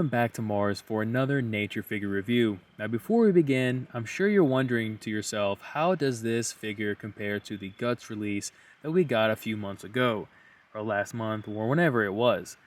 welcome back to Mars for another nature figure review. Now before we begin, I'm sure you're wondering to yourself, how does this figure compare to the Guts release that we got a few months ago, or last month, or whenever it was?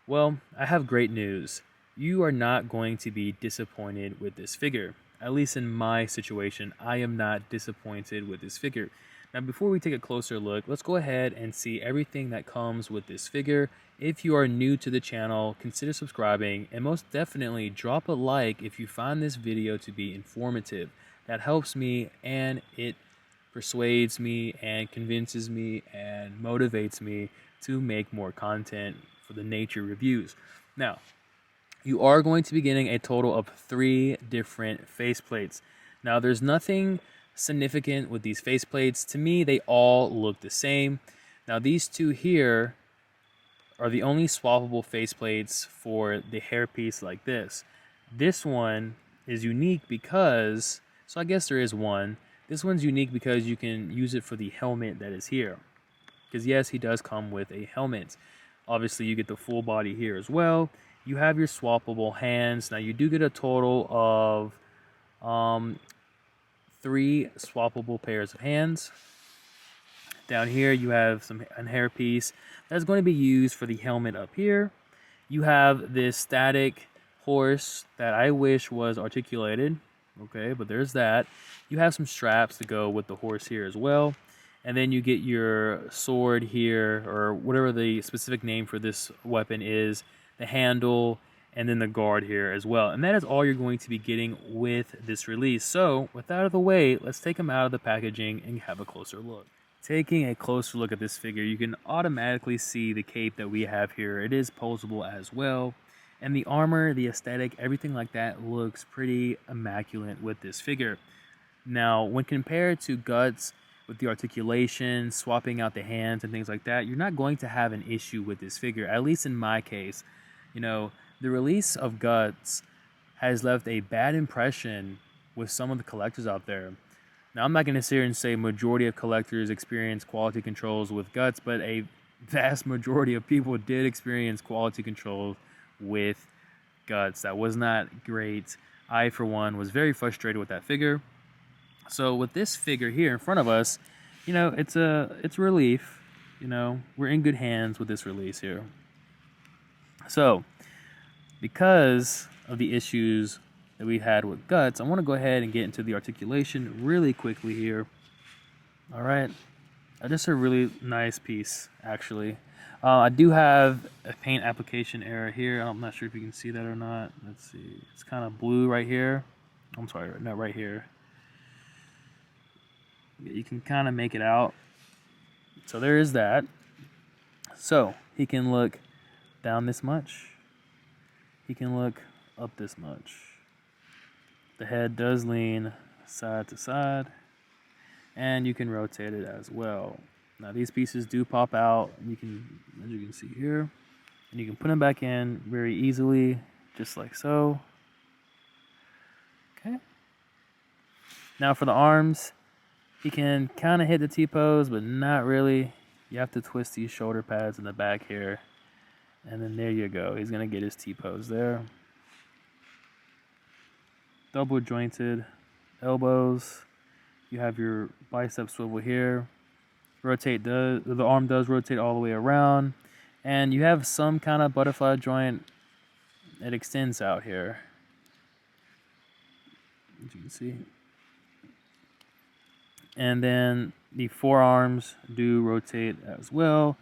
Well, I have great news. You are not going to be disappointed with this figure. At least in my situation, I am not disappointed with this figure. Now before we take a closer look, let's go ahead and see everything that comes with this figure. If you are new to the channel, consider subscribing, and most definitely drop a like if you find this video to be informative. That helps me, and it persuades me and convinces me and motivates me to make more content for the nature reviews. Now, you are going to be getting a total of 3 different faceplates. Now, there's nothing significant with these faceplates. To me, they all look the same. Now, these two here are the only swappable faceplates for the hairpiece like this. This one is unique because, so I guess there is one. This one's unique because you can use it for the helmet that is here. Because yes, he does come with a helmet. Obviously, you get the full body here as well. You have your swappable hands. Now, you do get a total of 3 swappable pairs of hands. Down here, you have a hairpiece that's going to be used for the helmet up here. You have this static horse that I wish was articulated. Okay, but there's that. You have some straps to go with the horse here as well. And then you get your sword here, or whatever the specific name for this weapon is, the handle, and then the guard here as well. And that is all you're going to be getting with this release. So, with that out of the way, let's take them out of the packaging and have a closer look. Taking a closer look at this figure, you can automatically see the cape that we have here. It is posable as well. And the armor, the aesthetic, everything like that looks pretty immaculate with this figure. Now, when compared to Guts, with the articulation, swapping out the hands and things like that, you're not going to have an issue with this figure, at least in my case. You know, the release of Guts has left a bad impression with some of the collectors out there. Now, I'm not going to sit here and say majority of collectors experience quality controls with Guts, but a vast majority of people did experience quality control with Guts. That was not great. I, for one, was very frustrated with that figure. So with this figure here in front of us, you know, it's relief. You know, we're in good hands with this release here. So, because of the issues that we had with Guts, I want to go ahead and get into the articulation really quickly here. All right, just a really nice piece, actually. I do have a paint application error here. I'm not sure if you can see that or not. Let's see. It's kind of blue right here. I'm sorry, not right here. You can kind of make it out. So there is that. So he can look down this much. He can look up this much. The head does lean side to side, and you can rotate it as well. Now these pieces do pop out. You can, as you can see here, and you can put them back in very easily, just like so. Okay. Now for the arms, he can kind of hit the T-pose, but not really. You have to twist these shoulder pads in the back here. And then there you go. He's going to get his T-pose there. Double jointed elbows. You have your bicep swivel here. The arm does rotate all the way around. And you have some kind of butterfly joint that extends out here, as you can see. And then the forearms do rotate as well.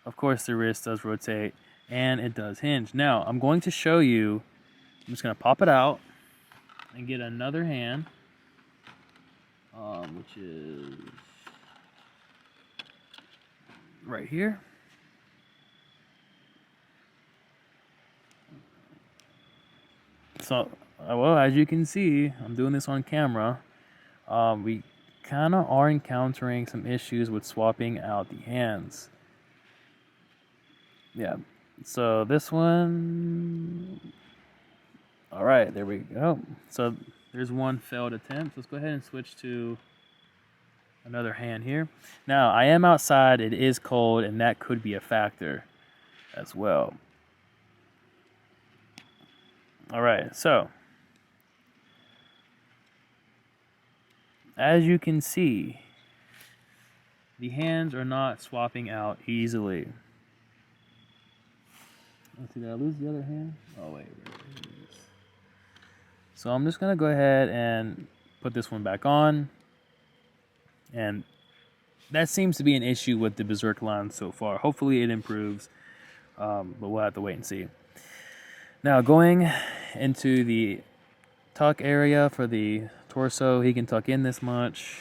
Of course, the wrist does rotate, and it does hinge. Now, I'm going to show you. I'm just going to pop it out and get another hand, which is right here. So, well, as you can see, I'm doing this on camera. We kind of are encountering some issues with swapping out the hands. Yeah, so this one, all right, there we go. So there's one failed attempt. Let's go ahead and switch to another hand here. Now, I am outside, it is cold, and that could be a factor as well. All right, so as you can see, the hands are not swapping out easily. Let's see, did I lose the other hand? Oh, wait. So I'm just going to go ahead and put this one back on. And that seems to be an issue with the Berserk line so far. Hopefully it improves, but we'll have to wait and see. Now, going into the tuck area for the torso, he can tuck in this much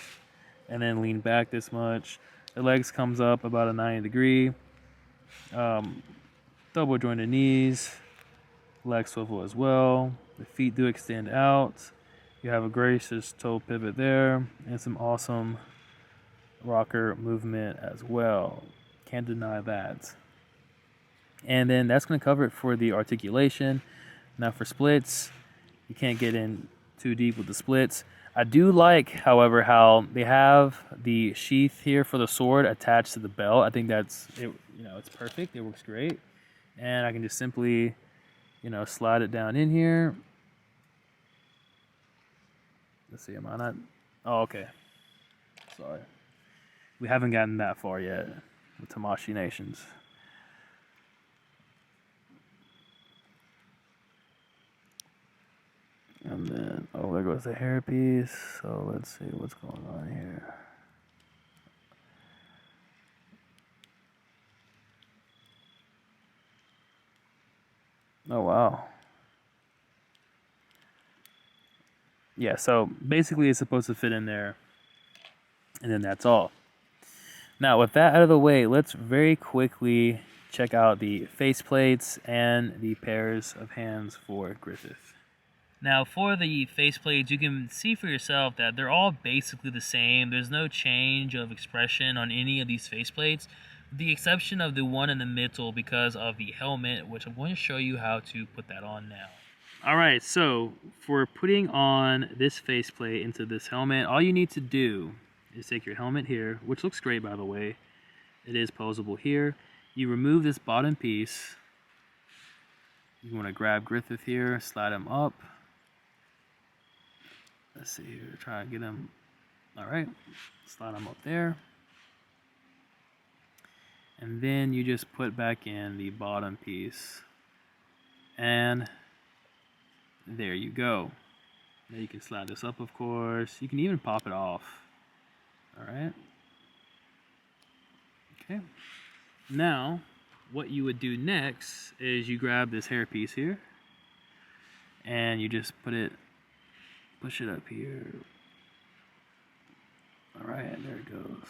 and then lean back this much. The legs comes up about a 90 degree. Double jointed knees, leg swivel as well. The feet do extend out. You have a gracious toe pivot there and some awesome rocker movement as well. Can't deny that. And then that's going to cover it for the articulation. Now for splits, you can't get in too deep with the splits. I do like, however, how they have the sheath here for the sword attached to the belt. I think that's it. You know, it's perfect. It works great. And I can just simply, you know, slide it down in here. Let's see, am I not? Oh, okay. Sorry. We haven't gotten that far yet with Tamashii Nations. And then, oh, there goes the hairpiece. So let's see what's going on here. Oh, wow. Yeah, so basically it's supposed to fit in there. And then that's all. Now, with that out of the way, let's very quickly check out the faceplates and the pairs of hands for Griffith. Now, for the faceplates, you can see for yourself that they're all basically the same. There's no change of expression on any of these faceplates, with the exception of the one in the middle because of the helmet, which I'm going to show you how to put that on now. Alright, so for putting on this faceplate into this helmet, all you need to do is take your helmet here, which looks great by the way. It is posable here. You remove this bottom piece. You want to grab Griffith here, slide him up. Let's see here, try to get him. Alright, slide him up there. And then you just put back in the bottom piece. And there you go. Now you can slide this up, of course. You can even pop it off. Alright. Okay. Now, what you would do next is you grab this hairpiece here. And you just push it up here. Alright, there it goes.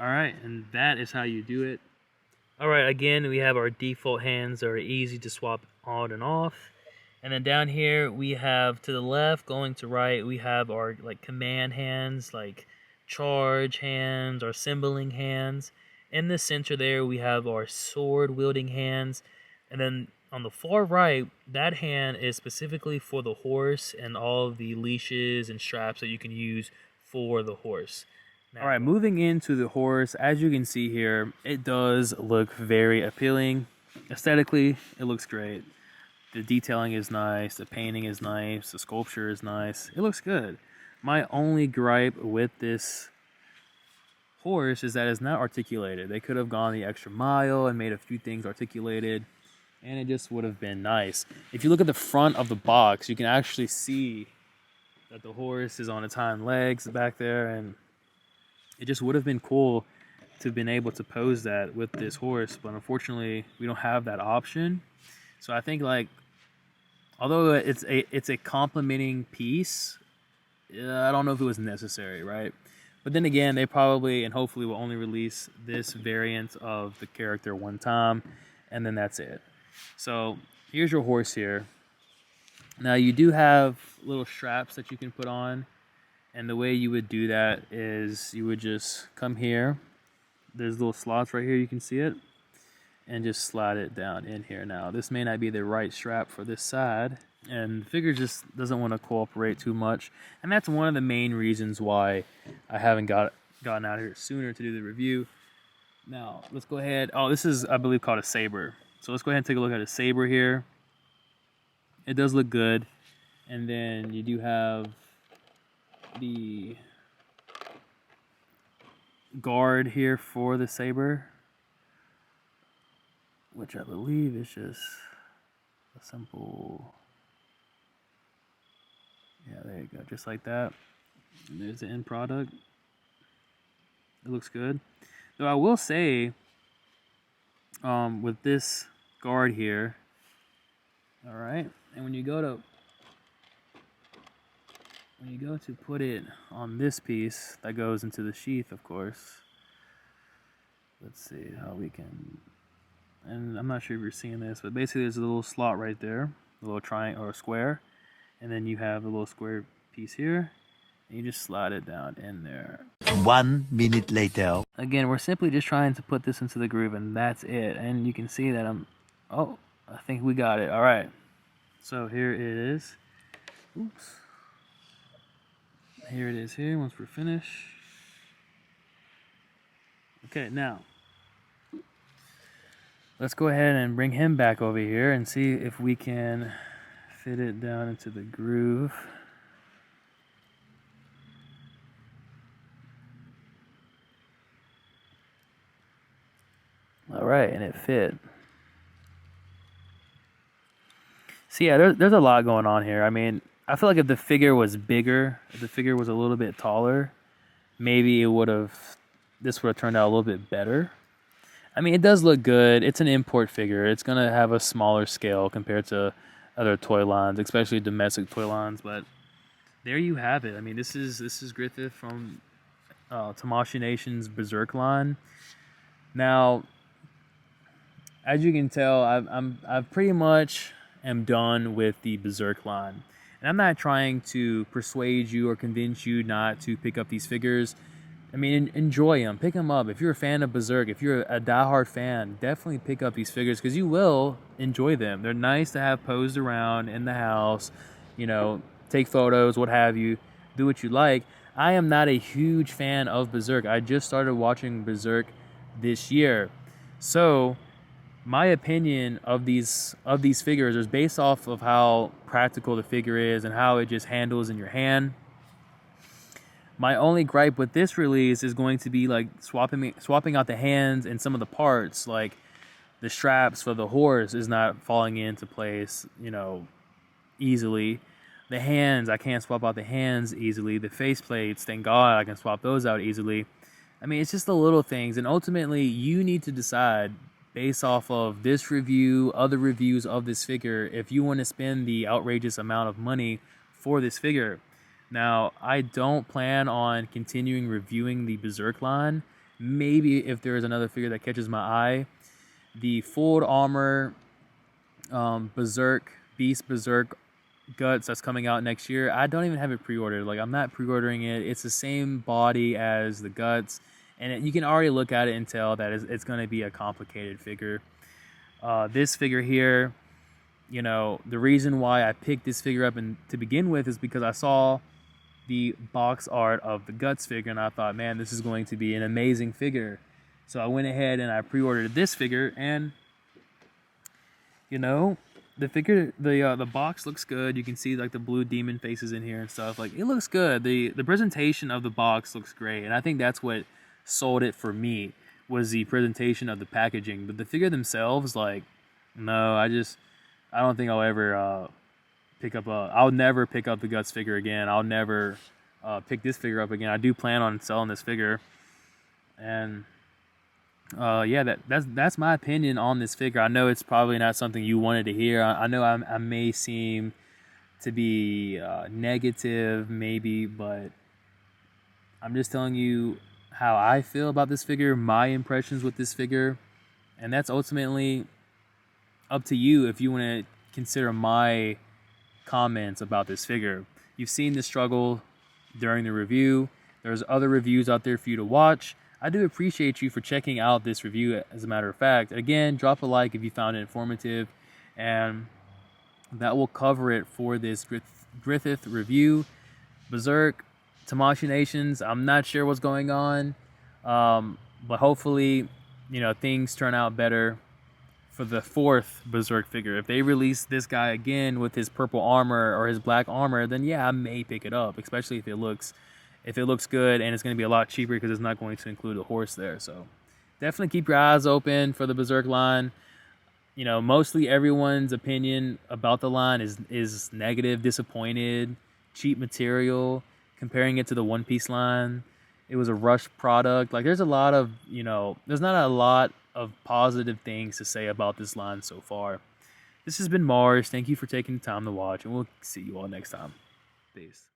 Alright, and that is how you do it. Alright, again, we have our default hands that are easy to swap on and off. And then down here, we have to the left, going to right, we have our like command hands, like charge hands, our symboling hands. In the center there, we have our sword wielding hands. And then on the far right, that hand is specifically for the horse and all of the leashes and straps that you can use for the horse. All right, moving into the horse, as you can see here, it does look very appealing. Aesthetically, it looks great. The detailing is nice, the painting is nice, the sculpture is nice. It looks good. My only gripe with this horse is that it's not articulated. They could have gone the extra mile and made a few things articulated, and it just would have been nice. If you look at the front of the box, you can actually see that the horse is on its hind legs back there, and it just would have been cool to have been able to pose that with this horse, but unfortunately we don't have that option. So I think, like, although it's a complementing piece, I don't know if it was necessary, right? But then again, they probably and hopefully will only release this variant of the character one time, and then that's it. So here's your horse here. Now you do have little straps that you can put on. And the way you would do that is you would just come here. There's little slots right here, you can see it. And just slide it down in here. Now, this may not be the right strap for this side. And the figure just doesn't want to cooperate too much. And that's one of the main reasons why I haven't gotten out here sooner to do the review. Now, let's go ahead. Oh, this is, I believe, called a saber. So let's go ahead and take a look at a saber here. It does look good. And then you do have the guard here for the saber, which I believe is just a simple, yeah, there you go, just like that. And there's the end product. It looks good. Though I will say, with this guard here, all right, and when you go to put it on this piece that goes into the sheath, of course. Let's see how we can, and I'm not sure if you're seeing this, but basically there's a little slot right there, a little triangle or a square, and then you have a little square piece here, and you just slide it down in there. 1 minute later. Again, we're simply just trying to put this into the groove, and that's it. And you can see that oh, I think we got it. All right. So here it is. Oops. Here it is here once we're finished. Okay, now let's go ahead and bring him back over here and see if we can fit it down into the groove. All right, and it fit. So yeah, there's a lot going on here. I mean, I feel like if the figure was bigger, if the figure was a little bit taller, maybe this would have turned out a little bit better. I mean, it does look good. It's an import figure. It's gonna have a smaller scale compared to other toy lines, especially domestic toy lines. But there you have it. I mean, this is Griffith from Tamashii Nation's Berserk line. Now, as you can tell, I've pretty much am done with the Berserk line, and I'm not trying to persuade you or convince you not to pick up these figures. I mean, enjoy them, pick them up. If you're a fan of Berserk, if you're a diehard fan, definitely pick up these figures because you will enjoy them. They're nice to have posed around in the house, you know, take photos, what have you, do what you like. I am not a huge fan of Berserk. I just started watching Berserk this year, so my opinion of these figures is based off of how practical the figure is and how it just handles in your hand. My only gripe with this release is going to be like swapping out the hands and some of the parts, like the straps for the horse is not falling into place, you know, easily. The hands, I can't swap out the hands easily. The face plates, thank God I can swap those out easily. I mean, it's just the little things, and ultimately you need to decide based off of this review, other reviews of this figure, if you want to spend the outrageous amount of money for this figure. Now, I don't plan on continuing reviewing the Berserk line. Maybe if there is another figure that catches my eye. The full armor Beast Berserk Guts that's coming out next year, I don't even have it pre-ordered. Like, I'm not pre-ordering it. It's the same body as the Guts, and you can already look at it and tell that it's going to be a complicated figure. This figure here, you know, the reason why I picked this figure up to begin with is because I saw the box art of the Guts figure, and I thought, man, this is going to be an amazing figure. So I went ahead and I pre-ordered this figure, and you know, the figure, the box looks good. You can see like the blue demon faces in here and stuff. Like, it looks good. The presentation of the box looks great, and I think that's what sold it for me, was the presentation of the packaging. But the figure themselves, like, no, I don't think I'll ever I'll never pick up the Guts figure again. I'll never pick this figure up again. I do plan on selling this figure, and yeah, that's my opinion on this figure. I know it's probably not something you wanted to hear. I know I may seem to be negative, maybe, but I'm just telling you how I feel about this figure, my impressions with this figure, and that's ultimately up to you if you want to consider my comments about this figure. You've seen the struggle during the review. There's other reviews out there for you to watch. I do appreciate you for checking out this review, as a matter of fact. Again, drop a like if you found it informative, and that will cover it for this Griffith review. Berserk, Tamashii Nations, I'm not sure what's going on, but hopefully things turn out better for the 4th Berserk figure. If they release this guy again with his purple armor or his black armor, then yeah, I may pick it up, especially if it looks good, and it's going to be a lot cheaper because it's not going to include a horse there. So definitely keep your eyes open for the Berserk line. Mostly everyone's opinion about the line is negative, disappointed, cheap material, comparing it to the One Piece line. It was a rushed product. Like, there's a lot of, there's not a lot of positive things to say about this line so far. This has been M.A.R.S. Thank you for taking the time to watch, and we'll see you all next time. Peace.